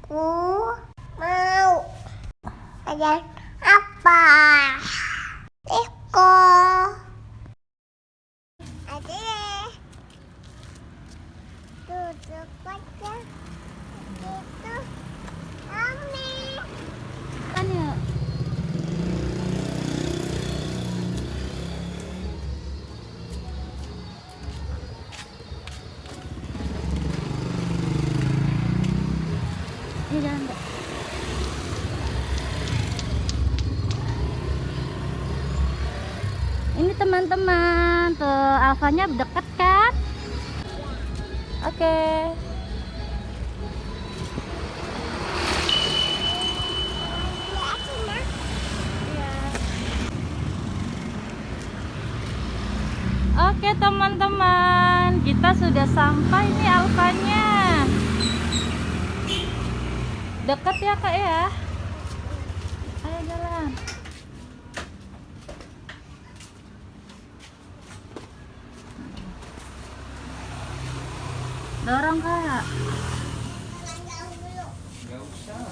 Aku mau belajar apa? Eko. Adek. Duduk aja. Itu rame. Kan ya. Ini jangan Mbak. Ini teman-teman, tuh Alfanya deket kan? Oke. Oke teman-teman, kita sudah sampai nih Alfanya. Deket ya kak ya? Ayo jalan. Dorong kak. Nggak usah.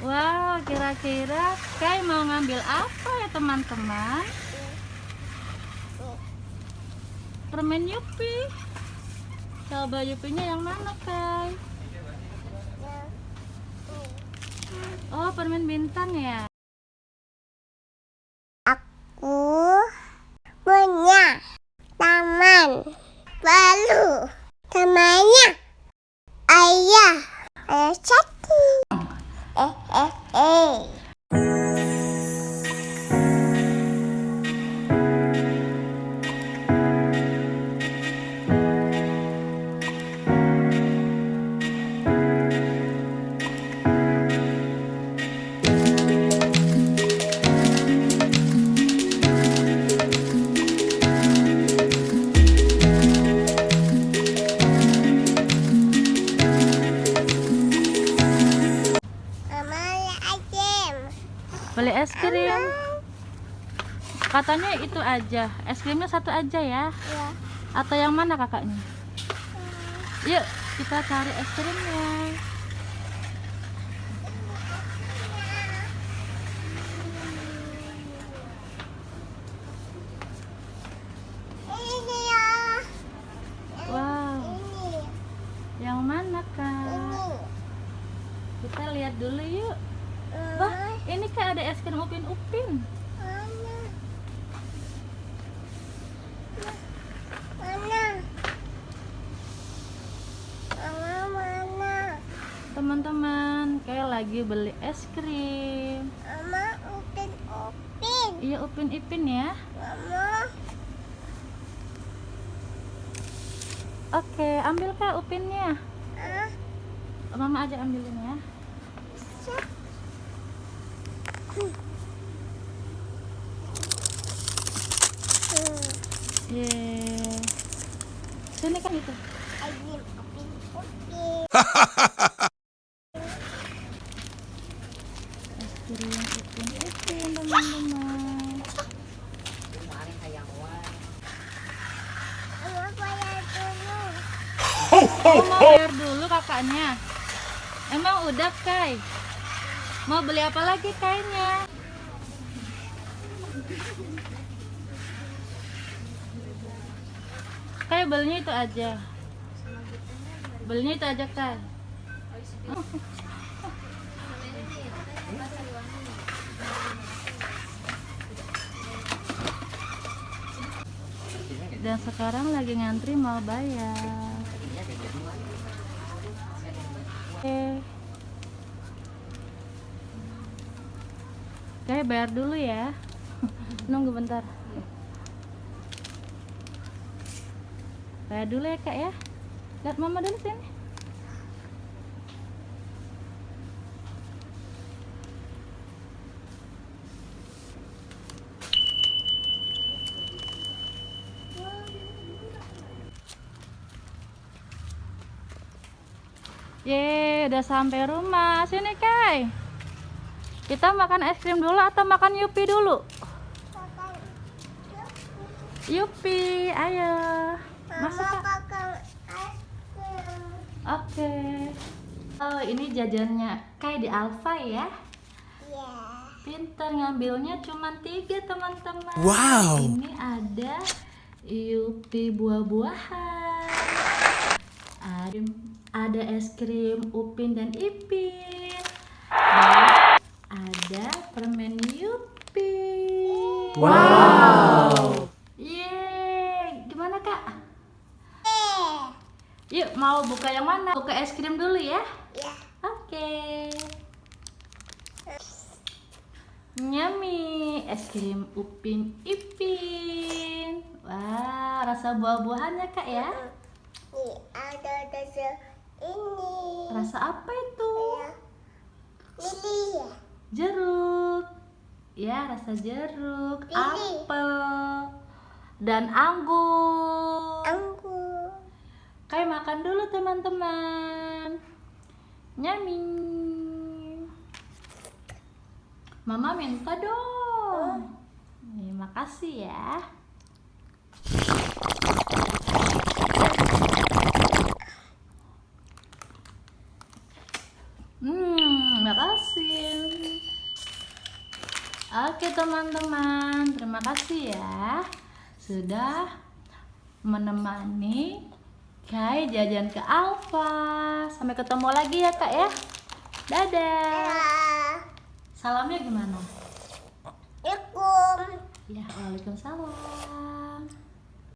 Wow, kira-kira Kai mau ngambil apa ya teman-teman? Permen Yupi. Coba Yupinya yang mana Kai? Oh, permen bintang ya? Aku punya taman baru. Namanya Ayah. Ayah satu. Mama ayam. Beli es krim. Katanya itu aja. Es krimnya satu aja ya? Ya. Atau yang mana kakaknya? Yuk, kita cari es krimnya. Ini ya. Wow, Ini. yang mana kak? Ini. Kita lihat dulu yuk. Mama, Wah, ini kak ada es krim upin-upin. mana? Mana? Mama mana? Teman-teman, kayak lagi beli es krim. Mama upin. Iya, upin-ipin ya. Mama. Oke, ambil kak upinnya. Ah, Mama aja ambilin ya. set. Yeay. Sini kan itu. Ayam upin. Es krim upin-upin teman-teman. Mama bayar dulu. Oh, mau bayar dulu kakaknya. Emang udah Kai? Mau beli apa lagi Kainya? Kai belinya itu aja. Belinya itu aja Kai. Dan sekarang lagi ngantri mau bayar. Oke. Kayak bayar dulu ya. Nunggu bentar. Bayar dulu ya kak ya. Lihat mama dulu sini. Yeay, udah sampai rumah. Sini Kai. Kita makan es krim dulu atau makan Yupi dulu? Makan. Yupi, ayo. Mama Masuk Kak. makan es krim. Oke. Oh, ini jajannya kayak di Alfa ya. Ya. Pintar ngambilnya cuma 3 teman-teman. Wow. Ini ada Yupi buah-buahan. Ada es krim Upin dan Ipin. Dan ada permen Yupi. Wow. Yeay, gimana Kak? Yuk, mau buka yang mana? Buka es krim dulu ya. Ya. Oke. Nyami, es krim Upin Ipin. Wah, rasa buah-buahannya Kak ya. Nih ada dasa ini. Rasa apa itu? Ya. Lili ya. Jeruk. Ya, rasa jeruk, Lili. apel, dan anggur. Anggur. Kayak makan dulu teman-teman. Nyami. Mama minta dong. Nih, makasih ya. Makasih. Oke teman-teman, terima kasih ya sudah menemani Kai jajan ke Alfa. Sampai ketemu lagi ya Kak ya. Dadah. Ya. Salamnya gimana? Assalamualaikum. Ya, waalaikumsalam.